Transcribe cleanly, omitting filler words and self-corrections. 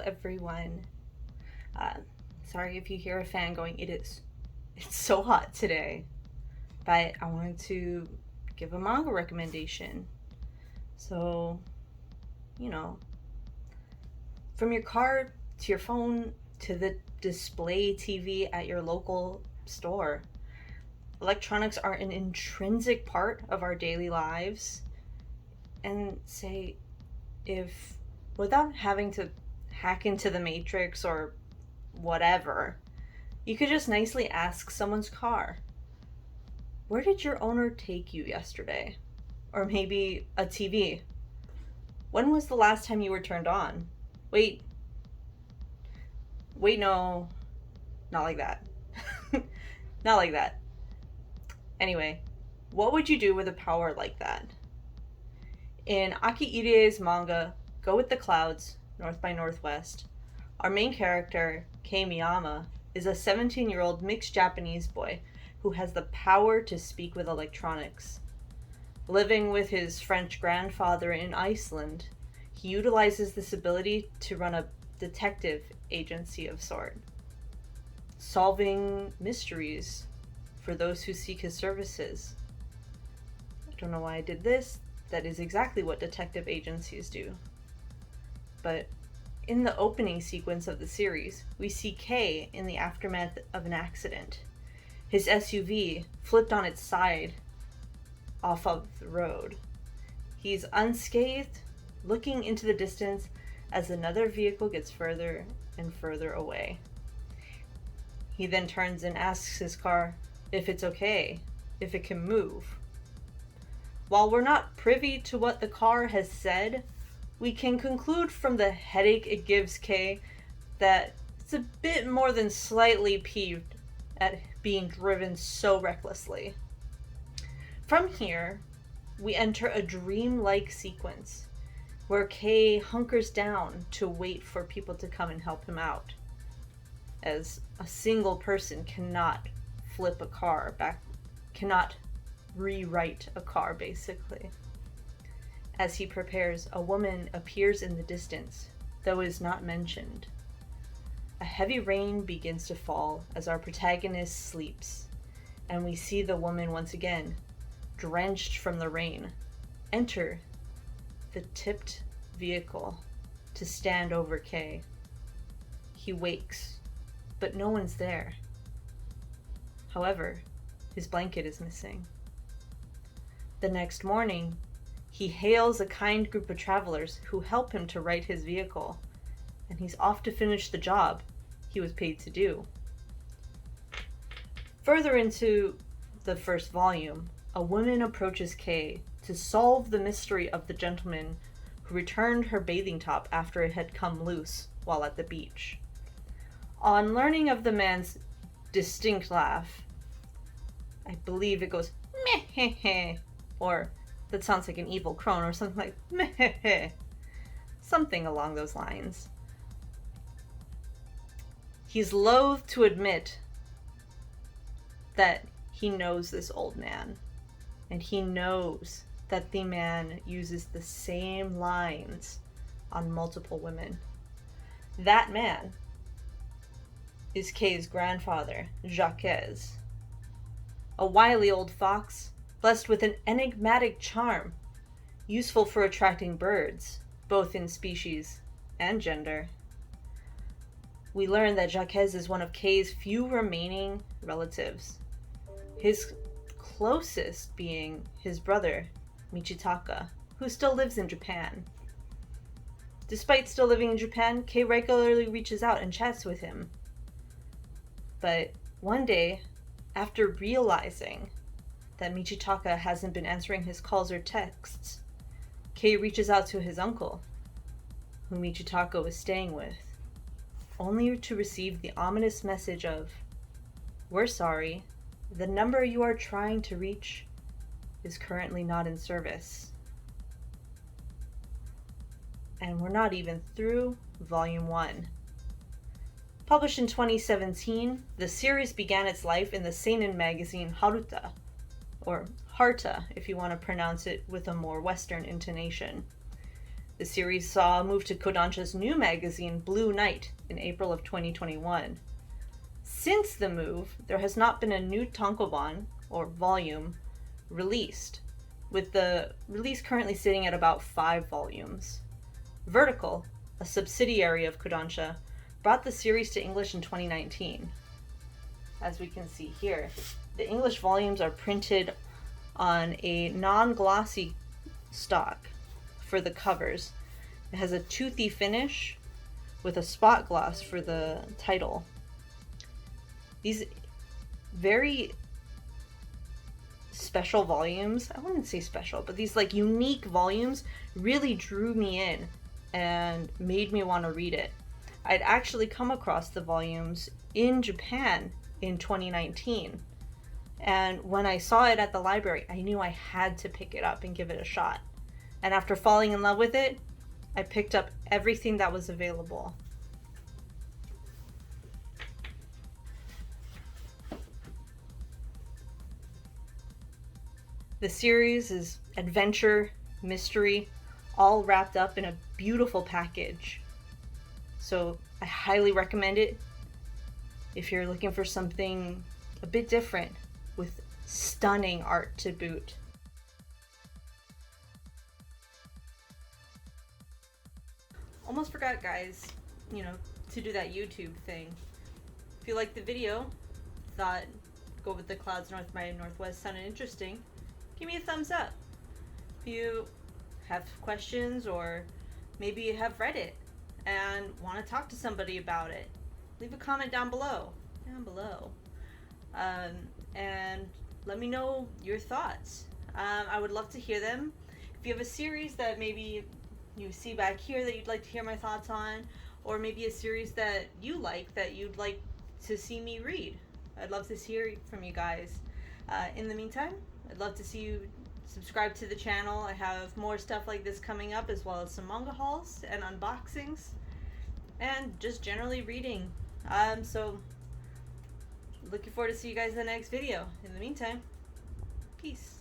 everyone. Uh, Sorry if you hear a fan going, it's so hot today. But I wanted to give a manga recommendation. So, you know, from your car to your phone to the display TV at your local store, electronics are an intrinsic part of our daily lives. And say, if without having to hack into the matrix or whatever, you could just nicely ask someone's car, where did your owner take you yesterday? Or maybe a TV. When was the last time you were turned on? Wait, no, not like that. Not like that. Anyway, what would you do with a power like that? In Aki Irie's manga, Go with the Clouds, North by Northwest, our main character, Kei Miyama, is a 17-year-old mixed Japanese boy who has the power to speak with electronics. Living with his French grandfather in Iceland, he utilizes this ability to run a detective agency of sort, solving mysteries for those who seek his services. I don't know why I did this. That is exactly what detective agencies do. But in the opening sequence of the series, we see Kei in the aftermath of an accident. His SUV flipped on its side off of the road. He's unscathed, looking into the distance as another vehicle gets further and further away. He then turns and asks his car if it's okay, if it can move. While we're not privy to what the car has said, we can conclude from the headache it gives Kei that it's a bit more than slightly peeved at being driven so recklessly. From here, we enter a dream-like sequence where Kei hunkers down to wait for people to come and help him out, as a single person cannot flip a car back, cannot rewrite a car, basically. As he prepares, a woman appears in the distance, though is not mentioned. A heavy rain begins to fall as our protagonist sleeps, and we see the woman once again, drenched from the rain, enter the tipped vehicle to stand over Kei. He wakes, but no one's there. However, his blanket is missing. The next morning, he hails a kind group of travelers who help him to right his vehicle, and he's off to finish the job he was paid to do. Further into the first volume, a woman approaches Kei to solve the mystery of the gentleman who returned her bathing top after it had come loose while at the beach. On learning of the man's distinct laugh, I believe it goes meh heh heh, or that sounds like an evil crone, or something like meh heh heh, something along those lines. He's loath to admit that he knows this old man, and he knows that the man uses the same lines on multiple women. That man is Kei's grandfather, Jacques, a wily old fox blessed with an enigmatic charm, useful for attracting birds, both in species and gender. We learn that Jacques is one of Kei's few remaining relatives, his closest being his brother, Michitaka, who still lives in Japan. Despite still living in Japan, Kei regularly reaches out and chats with him. But one day, after realizing that Michitaka hasn't been answering his calls or texts, Kei reaches out to his uncle, who Michitaka was staying with, only to receive the ominous message of, "We're sorry, the number you are trying to reach is currently not in service." And we're not even through Volume 1. Published in 2017, the series began its life in the seinen magazine Haruta, or Harta if you want to pronounce it with a more Western intonation. The series saw a move to Kodansha's new magazine, Blue Night, in April of 2021. Since the move, there has not been a new tankobon, or volume, released, with the release currently sitting at about 5 volumes. Vertical, a subsidiary of Kodansha, brought the series to English in 2019. As we can see here, the English volumes are printed on a non-glossy stock for the covers. It has a toothy finish with a spot gloss for the title. These very special volumes, I wouldn't say special, but these like unique volumes really drew me in and made me want to read it. I'd actually come across the volumes in Japan in 2019. And when I saw it at the library, I knew I had to pick it up and give it a shot. And after falling in love with it, I picked up everything that was available. The series is adventure, mystery, all wrapped up in a beautiful package. So I highly recommend it if you're looking for something a bit different with stunning art to boot. Almost forgot, guys, to do that YouTube thing. If you liked the video, thought Go With the Clouds North by Northwest sounded interesting, give me a thumbs up. If you have questions or maybe you have read it and want to talk to somebody about it, leave a comment down below. And let me know your thoughts. I would love to hear them. If you have a series that maybe you see back here that you'd like to hear my thoughts on, or maybe a series that you like that you'd like to see me read, I'd love to hear from you guys. In the meantime, I'd love to see you subscribe to the channel. I have more stuff like this coming up, as well as some manga hauls and unboxings, and just generally reading. So looking forward to see you guys in the next video. In the meantime, peace.